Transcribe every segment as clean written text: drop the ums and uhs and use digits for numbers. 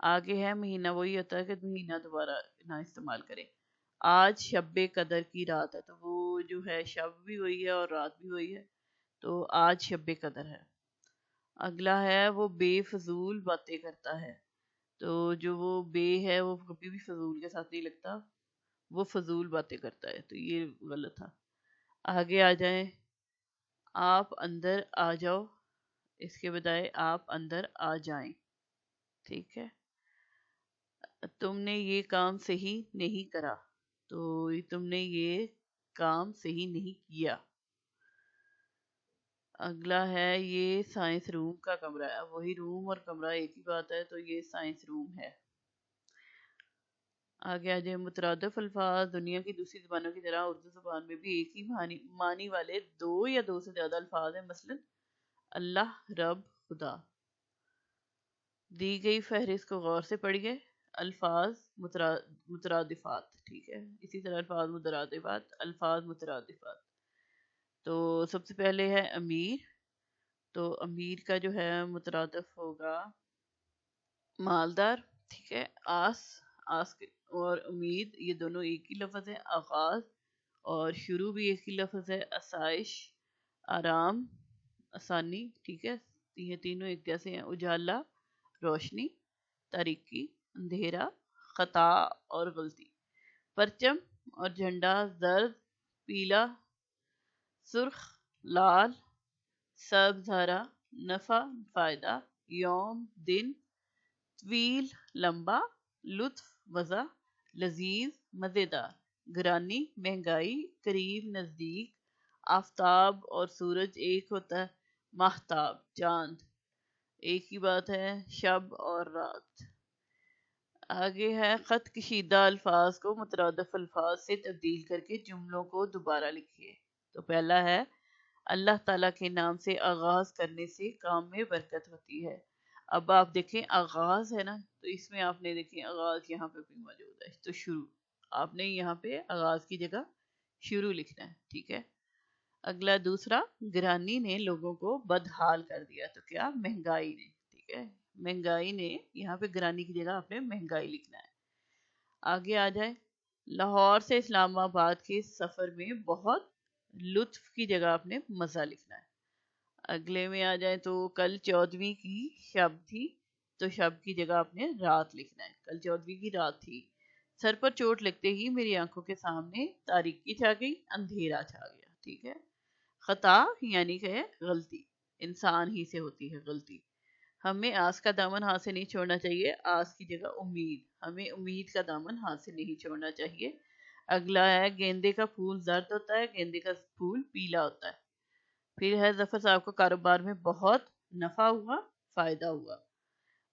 آگے ہے مہینہ، وہی ہوتا ہے کہ مہینہ دوبارہ نہ استعمال کریں. آج شب قدر کی رات ہے، تو وہ جو ہے شب بھی ہوئی ہے اور رات بھی ہوئی ہے، تو آج شب قدر ہے. اگلا ہے وہ بے فضول باتیں کرتا ہے، تو جو وہ بے ہے وہ کبھی بھی فضول کے ساتھ نہیں لگتا، وہ فضول باتیں کرتا ہے، تو یہ غلط تھا. آگے آ جائیں. آپ اندر آ جاؤ، اس کے بجائے آپ اندر آ جائیں. ٹھیک ہے. تم نے یہ کام صحیح نہیں کرا، تو تم نے یہ کام صحیح نہیں کیا. اگلا ہے یہ سائنس روم کا کمرہ ہے، وہی روم اور کمرہ ایک ہی بات ہے، تو یہ سائنس روم ہے. آگے آ جائے. مترادف الفاظ دنیا کی دوسری زبانوں کی طرح اردو زبان میں بھی ایک ہی معنی والے دو یا دو سے زیادہ الفاظ ہیں، مثلا اللہ، رب، خدا. دی گئی فہرست کو غور سے پڑھیے. الفاظ مترادفات، ٹھیک ہے، اسی طرح الفاظ مترادفات، الفاظ مترادفات. تو سب سے پہلے ہے امیر، تو امیر کا جو ہے مترادف ہوگا مالدار. ٹھیک ہے. آس اور امید یہ دونوں ایک ہی لفظ ہے. آغاز اور شروع بھی ایک ہی لفظ ہے. آسائش، آرام، آسانی. ٹھیک ہے، یہ تینوں ایک جیسے ہیں. اجالا، روشنی، تاریکی، اندھیرا، خطا اور غلطی. پرچم اور جھنڈا زرد، پیلا، سرخ، لال، سبز، ہرا. نفع، فائدہ. یوم، دن. طویل، لمبا. لطف، مزہ. لذیذ، مزیدار. گرانی، مہنگائی. قریب، نزدیک. آفتاب اور سورج ایک ہوتا ہے. ماہتاب، چاند. ایک ہی بات ہے. شب اور رات. آگے ہے خط کشیدہ الفاظ کو مترادف الفاظ سے تبدیل کر کے جملوں کو دوبارہ لکھیے. تو پہلا ہے اللہ تعالیٰ کے نام سے آغاز کرنے سے کام میں برکت ہوتی ہے. اب آپ دیکھیں آغاز ہے نا، تو اس میں آپ نے دیکھیں آغاز یہاں پہ بھی موجود ہے، تو شروع آپ نے یہاں پہ آغاز کی جگہ شروع لکھنا ہے. ٹھیک ہے. اگلا دوسرا، گرانی نے لوگوں کو بدحال کر دیا، تو کیا؟ مہنگائی نے. ٹھیک ہے، مہنگائی نے، یہاں پہ گرانی کی جگہ آپ نے مہنگائی لکھنا ہے. آگے آ جائے. لاہور سے اسلام آباد کے سفر میں بہت لطف کی جگہ آپ نے مزہ لکھنا ہے. اگلے میں آ جائیں تو کل 14ویں کی شب تھی، تو شب کی جگہ آپ نے رات لکھنا ہے. کل 14ویں کی رات تھی. سر پر چوٹ لگتے ہی میری آنکھوں کے سامنے تاریکی چھا گئی، اندھیرا چھا گیا. ٹھیک ہے. خطا یعنی کہ غلطی، انسان ہی سے ہوتی ہے غلطی. ہمیں آس کا دامن ہاتھ سے نہیں چھوڑنا چاہیے، آس کی جگہ امید، ہمیں امید کا دامن ہاتھ سے نہیں چھوڑنا چاہیے. اگلا ہے گیندے کا پھول زرد ہوتا ہے، گیندے کا پھول پیلا ہوتا ہے. پھر ہے ظفر صاحب کو کاروبار میں بہت نفع ہوا، فائدہ ہوا.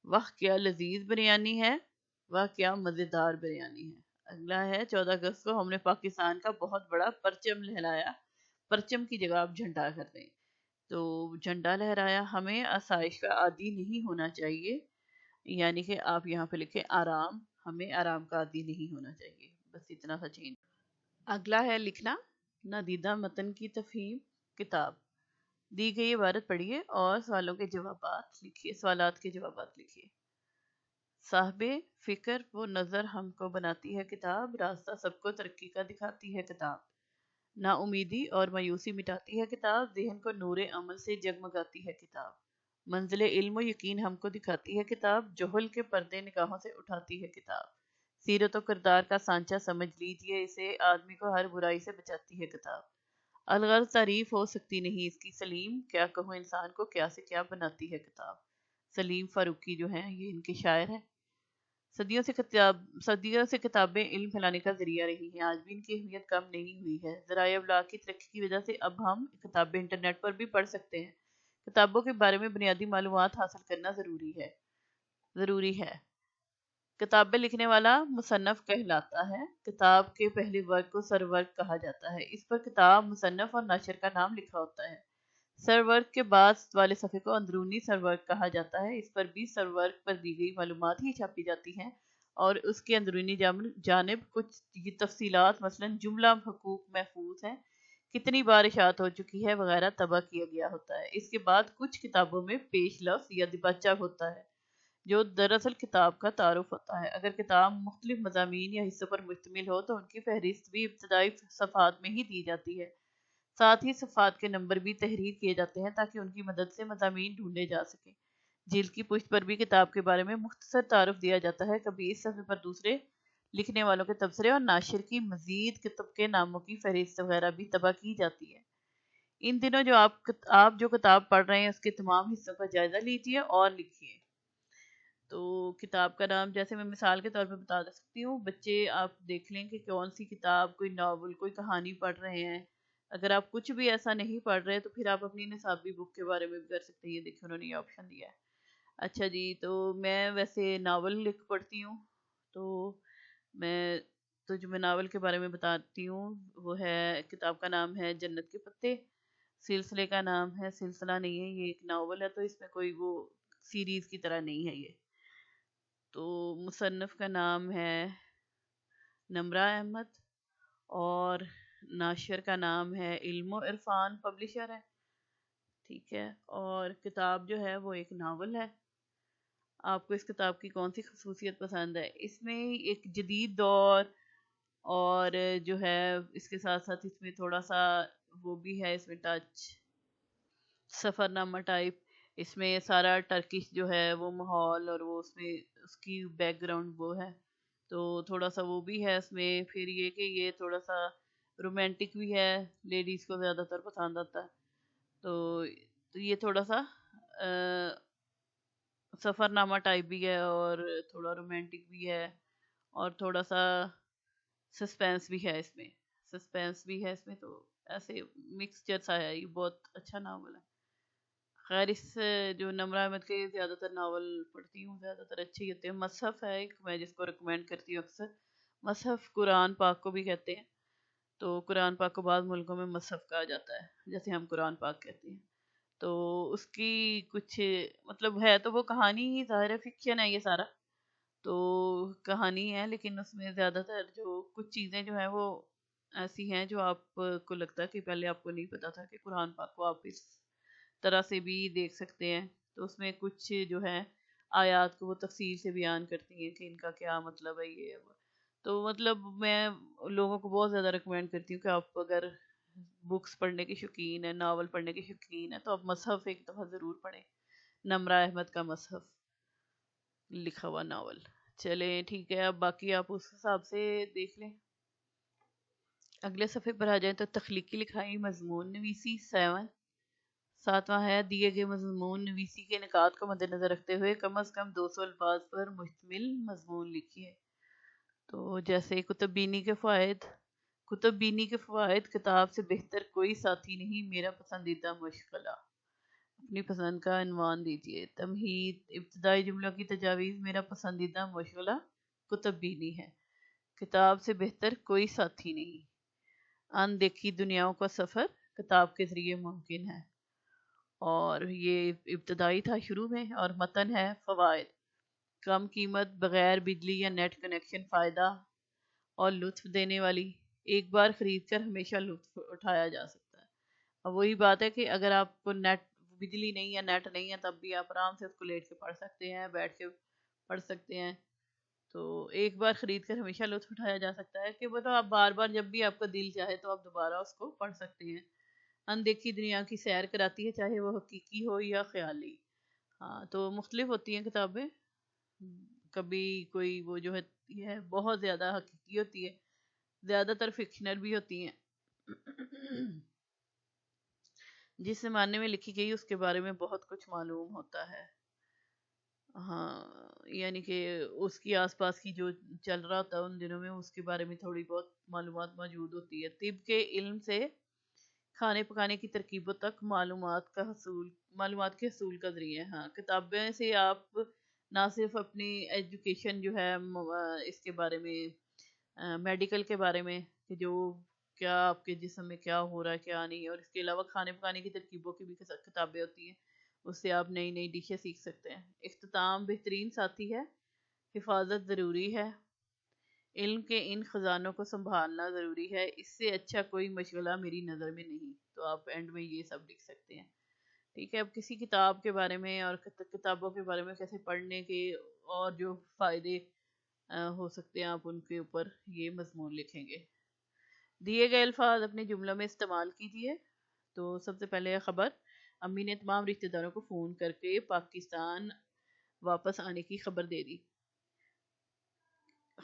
واہ کیا لذیذ بریانی ہے، واہ کیا مزیدار بریانی ہے. اگلا ہے 14 اگست کو ہم نے پاکستان کا بہت بڑا پرچم لہرایا، پرچم کی جگہ آپ جھنڈا کر دیں. تو جھنڈا لہرایا. ہمیں آسائش کا عادی نہیں ہونا چاہیے، یعنی کہ آپ یہاں پہ لکھیں آرام، ہمیں آرام کا عادی نہیں ہونا چاہیے. بس اتنا سا چینج. اگلا ہے لکھنا نادیدہ متن کی تفہیم. کتاب دی گئی عبارت پڑھیے اور سوالوں کے جوابات لکھیے، سوالات کے جوابات لکھیے. صاحب فکر وہ نظر ہم کو بناتی ہے کتاب، راستہ سب کو ترقی کا دکھاتی ہے کتاب. نا امیدی اور مایوسی مٹاتی ہے کتاب، ذہن کو نور عمل سے جگمگاتی ہے کتاب. منزل علم و یقین ہم کو دکھاتی ہے کتاب، جہل کے پردے نگاہوں سے اٹھاتی ہے کتاب. سیرت و کردار کا سانچہ سمجھ لیجئے اسے، آدمی کو ہر برائی سے بچاتی ہے کتاب. الغرض تعریف ہو سکتی نہیں اس کی سلیم، کیا کہوں انسان کو کیا سے کیا بناتی ہے کتاب. سلیم فاروقی جو ہیں یہ ان کے شاعر ہیں. صدیوں سے کتابیں علم پھیلانے کا ذریعہ رہی ہیں، آج بھی ان کی اہمیت کم نہیں ہوئی ہے. ذرائع ابلاغ کی ترقی کی وجہ سے اب ہم کتابیں انٹرنیٹ پر بھی پڑھ سکتے ہیں. کتابوں کے بارے میں بنیادی معلومات حاصل کرنا ضروری ہے. کتابیں لکھنے والا مصنف کہلاتا ہے. کتاب کے پہلے ورق کو سر ورق کہا جاتا ہے. اس پر کتاب، مصنف اور ناشر کا نام لکھا ہوتا ہے. سر ورق کے بعد والے صفحے کو اندرونی سر ورق کہا جاتا ہے. اس پر بھی سر ورق پر دی گئی معلومات ہی چھاپی جاتی ہیں اور اس کے اندرونی جانب کچھ تفصیلات، مثلا جملہ حقوق محفوظ ہیں، کتنی بار اشاعت ہو چکی ہے وغیرہ طبع کیا گیا ہوتا ہے. اس کے بعد کچھ کتابوں میں پیش لفظ یا دیباچہ ہوتا ہے. جو دراصل کتاب کا تعارف ہوتا ہے۔ اگر کتاب مختلف مضامین یا حصوں پر مشتمل ہو تو ان کی فہرست بھی ابتدائی صفحات میں ہی دی جاتی ہے۔ ساتھ ہی صفحات کے نمبر بھی تحریر کیے جاتے ہیں تاکہ ان کی مدد سے مضامین ڈھونڈے جا سکیں۔ جلد کی پشت پر بھی کتاب کے بارے میں مختصر تعارف دیا جاتا ہے، کبھی اس صفحے پر دوسرے لکھنے والوں کے تبصرے اور ناشر کی مزید کتب کے ناموں کی فہرست وغیرہ بھی طبع کی جاتی ہے۔ ان دنوں جو آپ جو کتاب پڑھ رہے ہیں اس کے تمام حصوں کا جائزہ لیجئے اور لکھیے۔ تو کتاب کا نام جیسے میں مثال کے طور پہ بتا سکتی ہوں، بچے آپ دیکھ لیں کہ کون سی کتاب، کوئی ناول، کوئی کہانی پڑھ رہے ہیں۔ اگر آپ کچھ بھی ایسا نہیں پڑھ رہے تو پھر آپ اپنی نصابی بک کے بارے میں بھی کر سکتے ہیں۔ یہ دیکھیں انہوں نے یہ آپشن دیا ہے۔ اچھا جی، تو میں ویسے ناول لکھ پڑھتی ہوں، تو جو میں ناول کے بارے میں بتاتی ہوں وہ ہے، کتاب کا نام ہے جنت کے پتے، سلسلے کا نام ہے، سلسلہ نہیں ہے یہ، ایک ناول ہے، تو اس میں کوئی وہ سیریز کی طرح نہیں ہے یہ۔ تو مصنف کا نام ہے نمرہ احمد، اور ناشر کا نام ہے علم و عرفان، پبلشر ہے، ٹھیک ہے۔ اور کتاب جو ہے وہ ایک ناول ہے۔ آپ کو اس کتاب کی کون سی خصوصیت پسند ہے؟ اس میں ایک جدید دور، اور جو ہے اس کے ساتھ ساتھ اس میں تھوڑا سا وہ بھی ہے، اس میں ٹچ سفر نامہ ٹائپ، اس میں سارا ٹرکش جو ہے وہ ماحول، اور وہ اس میں اس کی بیک گراؤنڈ وہ ہے، تو تھوڑا سا وہ بھی ہے اس میں۔ پھر یہ کہ یہ تھوڑا سا رومانٹک بھی ہے، لیڈیز کو زیادہ تر پسند آتا ہے، تو یہ تھوڑا سا سفر نامہ ٹائپ بھی ہے، اور تھوڑا رومانٹک بھی ہے، اور تھوڑا سا سسپینس بھی ہے اس میں، تو ایسے مکسچر سا ہے، یہ بہت اچھا ناول ہے۔ خیر، اس جو نمرہ احمد کے زیادہ تر ناول پڑھتی ہوں، زیادہ تر اچھے ہی ہوتے ہیں۔ مصحف ہے ایک، میں جس کو ریکمینڈ کرتی ہوں اکثر، مصحف قرآن پاک کو بھی کہتے ہیں، تو قرآن پاک کو بعض ملکوں میں مصحف کہا جاتا ہے، جیسے ہم قرآن پاک کہتے ہیں۔ تو اس کی کچھ مطلب ہے تو وہ کہانی ہی، ظاہر ہے فکشن ہے یہ سارا، تو کہانی ہے، لیکن اس میں زیادہ تر جو کچھ چیزیں جو ہیں وہ ایسی ہیں جو آپ کو لگتا ہے کہ پہلے آپ کو نہیں پتا تھا کہ قرآن پاک کو آپ اس طرح سے بھی دیکھ سکتے ہیں۔ تو اس میں کچھ جو ہے آیات کو وہ تفصیل سے بیان کرتی ہیں کہ ان کا کیا مطلب ہے، یہ وہ۔ تو مطلب میں لوگوں کو بہت زیادہ ریکمینڈ کرتی ہوں کہ آپ اگر بکس پڑھنے کے شوقین ہیں، ناول پڑھنے کے شوقین ہیں، تو آپ مصحف ایک دفعہ ضرور پڑھیں، نمرہ احمد کا مصحف لکھا ہوا ناول۔ چلیں ٹھیک ہے، اب باقی آپ اس حساب سے دیکھ لیں۔ اگلے صفحے پر آ جائیں تو تخلیقی لکھائی، مضمون نویسی 7واں ہے، دیے گئے مضمون نویسی کے نکات کو مد نظر رکھتے ہوئے کم از کم 200 الفاظ پر مشتمل مضمون لکھیے۔ تو جیسے کتب بینی کے فوائد، کتب بینی کے فوائد، کتاب سے بہتر کوئی ساتھی نہیں، میرا پسندیدہ مشغلہ، اپنی پسند کا عنوان دیجیے۔ تمہید، ابتدائی جملوں کی تجاویز، میرا پسندیدہ مشغلہ کتب بینی ہے، کتاب سے بہتر کوئی ساتھی نہیں، ان دیکھی دنیاؤں کا سفر کتاب کے ذریعے ممکن ہے۔ اور یہ ابتدائی تھا شروع میں، اور متن ہے فوائد، کم قیمت، بغیر بجلی یا نیٹ کنیکشن، فائدہ اور لطف دینے والی، ایک بار خرید کر ہمیشہ لطف اٹھایا جا سکتا ہے۔ اب وہی بات ہے کہ اگر آپ کو بجلی نہیں ہے، نیٹ نہیں ہے، تب بھی آپ آرام سے اس کو لیٹ کے پڑھ سکتے ہیں، بیٹھ کے پڑھ سکتے ہیں۔ تو ایک بار خرید کر ہمیشہ لطف اٹھایا جا سکتا ہے کہ مطلب آپ بار بار جب بھی آپ کا دل چاہے تو آپ دوبارہ اس کو پڑھ سکتے ہیں۔ اندیکھی دنیا کی سیر کراتی ہے، چاہے وہ حقیقی ہو یا خیالی۔ ہاں، تو مختلف ہوتی ہیں کتابیں، کبھی کوئی وہ جو ہے یہ بہت زیادہ حقیقی ہوتی ہے، زیادہ تر فکشنل بھی ہوتی ہیں، جس زمانے میں لکھی گئی اس کے بارے میں بہت کچھ معلوم ہوتا ہے۔ ہاں، یعنی کہ اس کی آس پاس کی جو چل رہا ہوتا ہے ان دنوں میں، اس کے بارے میں تھوڑی بہت معلومات موجود ہوتی ہے۔ طب کے علم سے کھانے پکانے کی ترکیبوں تک معلومات کے حصول کا ذریعہ ہے۔ ہاں، کتابیں سے آپ نہ صرف اپنی ایجوکیشن جو ہے اس کے بارے میں، میڈیکل کے بارے میں کہ جو کیا آپ کے جسم میں کیا ہو رہا ہے کیا نہیں، اور اس کے علاوہ کھانے پکانے کی ترکیبوں کی بھی کتابیں ہوتی ہیں، اس سے آپ نئی نئی ڈشیں سیکھ سکتے ہیں۔ اختتام، بہترین ساتھی ہے، حفاظت ضروری ہے، علم کے ان خزانوں کو سنبھالنا ضروری ہے، اس سے اچھا کوئی مشغلہ میری نظر میں نہیں۔ تو آپ اینڈ میں یہ سب لکھ سکتے ہیں۔ ٹھیک ہے، اب کسی کتاب کے بارے میں اور کتابوں کے بارے میں کیسے پڑھنے کے اور جو فائدے ہو سکتے ہیں آپ ان کے اوپر یہ مضمون لکھیں گے۔ دیے گئے الفاظ اپنے جملوں میں استعمال کیجیے۔ تو سب سے پہلے خبر، امی نے تمام رشتہ داروں کو فون کر کے پاکستان واپس آنے کی خبر دے دی۔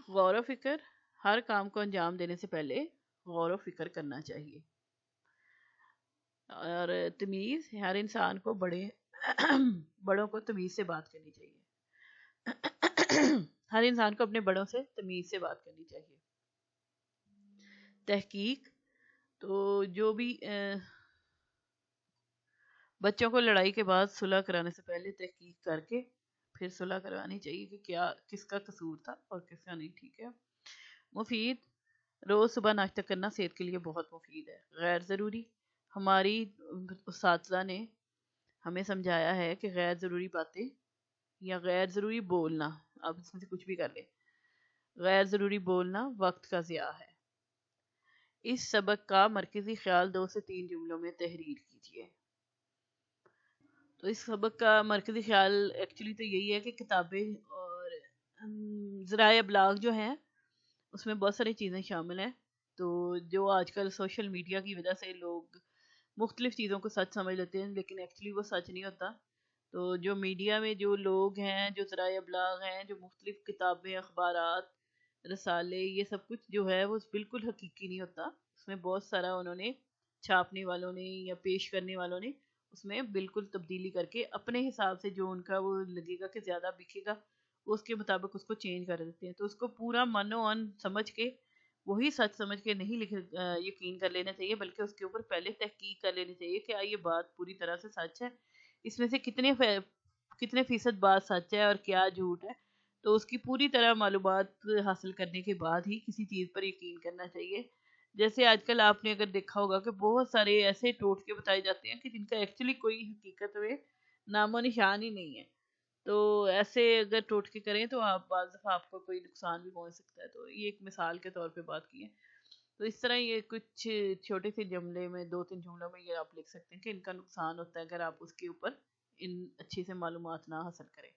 غور و فکر، ہر کام کو انجام دینے سے پہلے غور و فکر کرنا چاہیے۔ اور تمیز، ہر انسان کو بڑوں کو تمیز سے بات کرنی چاہیے۔ ہر انسان کو اپنے بڑوں سے تمیز سے بات کرنی چاہیے۔ تحقیق، تو جو بھی بچوں کو لڑائی کے بعد صلح کرانے سے پہلے تحقیق کر کے پھر صلح کروانی چاہیے کہ کیا کس کا قصور تھا اور کس کا نہیں۔ ٹھیک ہے۔ مفید، روز صبح ناشتہ کرنا صحت کے لیے بہت مفید ہے۔ غیر ضروری، ہماری اساتذہ نے ہمیں سمجھایا ہے کہ غیر ضروری باتیں یا غیر ضروری بولنا، آپ اس میں سے کچھ بھی کر لیں، غیر ضروری بولنا وقت کا ضیاع ہے۔ اس سبق کا مرکزی خیال 2 سے 3 جملوں میں تحریر کیجیے۔ تو اس سبق کا مرکزی خیال ایکچولی تو یہی ہے کہ کتابیں اور ذرائع ابلاغ جو ہیں اس میں بہت ساری چیزیں شامل ہیں۔ تو جو آج کل سوشل میڈیا کی وجہ سے لوگ مختلف چیزوں کو سچ سمجھ لیتے ہیں لیکن ایکچولی وہ سچ نہیں ہوتا۔ تو جو میڈیا میں جو لوگ ہیں، جو ذرائع ابلاغ ہیں، جو مختلف کتابیں، اخبارات، رسالے، یہ سب کچھ جو ہے وہ بالکل حقیقی نہیں ہوتا۔ اس میں بہت سارا انہوں نے چھاپنے والوں نے یا پیش کرنے والوں نے اس میں بالکل تبدیلی کر کے اپنے حساب سے جو ان کا وہ لگے گا کہ زیادہ بکے گا اس کے مطابق اس کو چینج کر دیتے ہیں۔ تو اس کو پورا من و ان سمجھ کے وہی سچ سمجھ کے نہیں یقین کر لینا چاہیے، بلکہ اس کے اوپر پہلے تحقیق کر لینی چاہیے کہ یہ بات پوری طرح سے سچ ہے، اس میں سے کتنے فیصد بات سچ ہے اور کیا جھوٹ ہے۔ تو اس کی پوری طرح معلومات حاصل کرنے کے بعد ہی کسی چیز پر یقین کرنا چاہیے۔ جیسے آج کل آپ نے اگر دیکھا ہوگا کہ بہت سارے ایسے ٹوٹکے بتائے جاتے ہیں کہ جن کا ایکچولی کوئی حقیقت میں نام و نشان ہی نہیں ہے۔ تو ایسے اگر ٹوٹکے کریں تو آپ بعض دفعہ آپ کو کوئی نقصان بھی پہنچ سکتا ہے۔ تو یہ ایک مثال کے طور پہ بات کی ہے۔ تو اس طرح یہ کچھ چھوٹے سے جملے میں 2-3 جملوں میں یہ آپ لکھ سکتے ہیں کہ ان کا نقصان ہوتا ہے اگر آپ اس کے اوپر اچھی سے معلومات نہ حاصل کریں۔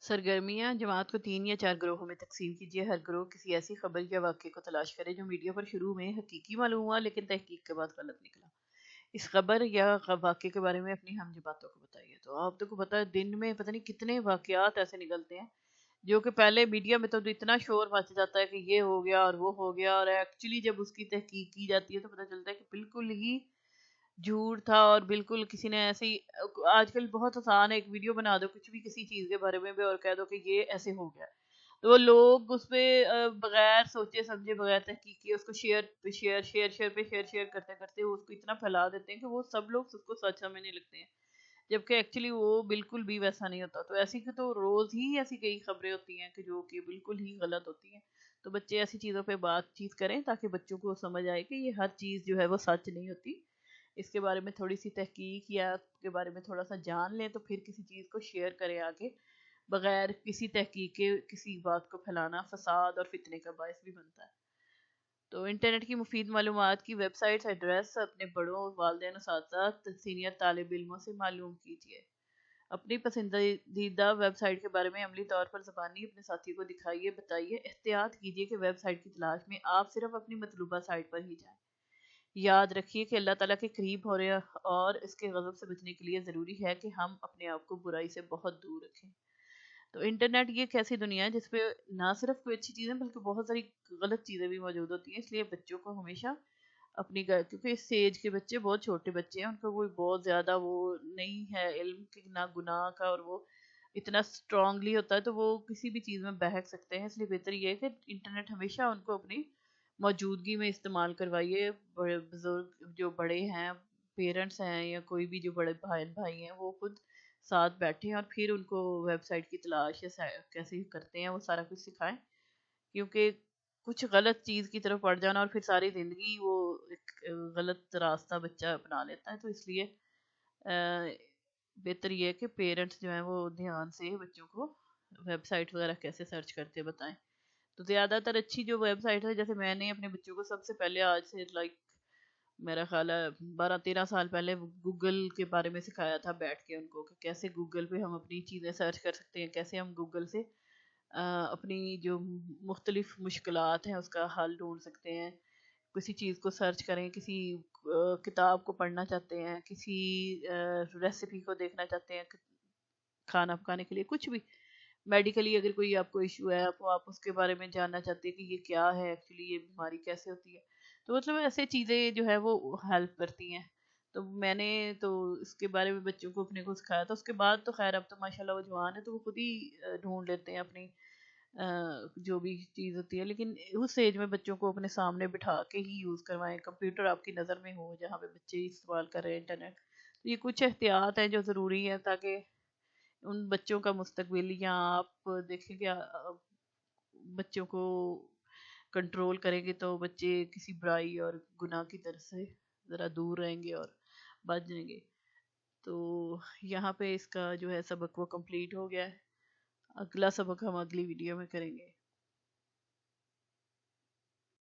سرگرمیاں، جماعت کو 3 یا 4 گروہوں میں تقسیم کیجیے۔ ہر گروہ کسی ایسی خبر یا واقعے کو تلاش کرے جو میڈیا پر شروع میں حقیقی معلوم ہوا لیکن تحقیق کے بعد غلط نکلا۔ اس خبر یا واقعے کے بارے میں اپنی ہم جماعتوں کو بتائیے۔ تو آپ کو پتا ہے دن میں پتہ نہیں کتنے واقعات ایسے نکلتے ہیں جو کہ پہلے میڈیا میں تو اتنا شور مچ جاتا ہے کہ یہ ہو گیا اور وہ ہو گیا، اور ایکچولی جب اس کی تحقیق کی جاتی ہے تو پتہ چلتا ہے کہ بالکل ہی جھوٹ تھا اور بالکل کسی نے ایسے ہی۔ آج کل بہت آسان ہے، ایک ویڈیو بنا دو کچھ بھی کسی چیز کے بارے میں بھی اور کہہ دو کہ یہ ایسے ہو گیا، تو وہ لوگ اس پہ بغیر سوچے سمجھے، بغیر تحقیق کیے اس کو شیئر کرتے کرتے وہ اس کو اتنا پھیلا دیتے ہیں کہ وہ سب لوگ اس کو سچ سمجھنے لگتے ہیں، جبکہ ایکچولی وہ بالکل بھی ویسا نہیں ہوتا۔ تو ایسی کہ تو روز ہی ایسی کئی خبریں ہوتی ہیں کہ جو کہ بالکل ہی غلط ہوتی ہیں۔ تو بچے ایسی چیزوں پہ بات چیت کریں تاکہ بچوں کو سمجھ آئے کہ یہ ہر چیز جو ہے وہ سچ نہیں ہوتی۔ اس کے بارے میں تھوڑی سی تحقیق یا کے بارے میں تھوڑا سا جان لیں تو پھر کسی چیز کو شیئر کریں آگے، بغیر کسی تحقیق کے کسی بات کو پھیلانا فساد اور فتنے کا باعث بھی بنتا ہے۔ تو انٹرنیٹ کی مفید معلومات کی ویب سائٹس ایڈریس اپنے بڑوں، والدین، اساتذہ، سینئر طالب علموں سے معلوم کیجیے۔ اپنی پسندیدہ ویب سائٹ کے بارے میں عملی طور پر زبانی اپنے ساتھی کو دکھائیے، بتائیے۔ احتیاط کیجیے کہ ویب سائٹ کی تلاش میں آپ صرف اپنی مطلوبہ سائٹ پر ہی جائیں۔ یاد رکھیے کہ اللہ تعالیٰ کے قریب ہو رہے اور اس کے غضب سے بچنے کے لیے ضروری ہے کہ ہم اپنے آپ کو برائی سے بہت دور رکھیں۔ تو انٹرنیٹ یہ ایک ایسی دنیا ہے جس پہ نہ صرف کوئی اچھی چیزیں بلکہ بہت ساری غلط چیزیں بھی موجود ہوتی ہیں، اس لیے بچوں کو ہمیشہ اپنی کیونکہ اس ایج کے بچے بہت چھوٹے بچے ہیں، ان کو کوئی بہت زیادہ وہ نہیں ہے علم کہ نہ گناہ کا، اور وہ اتنا اسٹرانگلی ہوتا ہے تو وہ کسی بھی چیز میں بہک سکتے ہیں۔ اس لیے بہتر یہ ہے کہ انٹرنیٹ ہمیشہ ان کو اپنی موجودگی میں استعمال کروائیے۔ بڑے بزرگ جو بڑے ہیں، پیرنٹس ہیں یا کوئی بھی جو بڑے بھائی ہیں، وہ خود ساتھ بیٹھیں اور پھر ان کو ویب سائٹ کی تلاش یا کیسے کرتے ہیں وہ سارا کچھ سکھائیں، کیونکہ کچھ غلط چیز کی طرف پڑ جانا اور پھر ساری زندگی وہ ایک غلط راستہ بچہ اپنا لیتا ہے۔ تو اس لیے بہتر یہ ہے کہ پیرنٹس جو ہیں وہ دھیان سے بچوں کو ویب سائٹ وغیرہ کیسے سرچ کرتے بتائیں۔ تو زیادہ تر اچھی جو ویب سائٹ ہے، جیسے میں نے اپنے بچوں کو سب سے پہلے آج سے میرا خیال ہے 12-13 سال پہلے گوگل کے بارے میں سکھایا تھا بیٹھ کے ان کو کہ کیسے گوگل پہ ہم اپنی چیزیں سرچ کر سکتے ہیں، کیسے ہم گوگل سے اپنی جو مختلف مشکلات ہیں اس کا حل ڈھونڈ سکتے ہیں. کسی چیز کو سرچ کریں، کسی کتاب کو پڑھنا چاہتے ہیں، کسی ریسیپی کو دیکھنا چاہتے ہیں، کھانا پکانے کے لیے کچھ بھی، میڈیکلی اگر کوئی آپ کو ایشو ہے آپ اس کے بارے میں جاننا چاہتے ہیں کہ یہ کیا ہے ایکچولی، یہ بیماری کیسے ہوتی ہے، تو مطلب ایسے چیزیں جو ہے وہ ہیلپ کرتی ہیں. تو میں نے تو اس کے بارے میں بچوں کو اپنے کو سکھایا تھا. اس کے بعد تو خیر اب تو ماشاء اللہ وہ جوان ہے تو وہ خود ہی ڈھونڈ لیتے ہیں اپنی جو بھی چیز ہوتی ہے. لیکن اس ایج میں بچوں کو اپنے سامنے بٹھا کے ہی یوز کروائیں، کمپیوٹر آپ کی نظر میں ہو جہاں پہ بچے استعمال کر رہے ہیں انٹرنیٹ. تو یہ کچھ احتیاط ہیں جو ضروری ہیں تاکہ ان بچوں کا مستقبل، یا آپ دیکھیں کہ بچوں کو کنٹرول کریں گے تو بچے کسی برائی اور گناہ کی طرف سے ذرا دور رہیں گے اور بچ جائیں گے. تو یہاں پہ اس کا جو ہے سبق وہ کمپلیٹ ہو گیا ہے. اگلا سبق ہم اگلی ویڈیو میں کریں گے.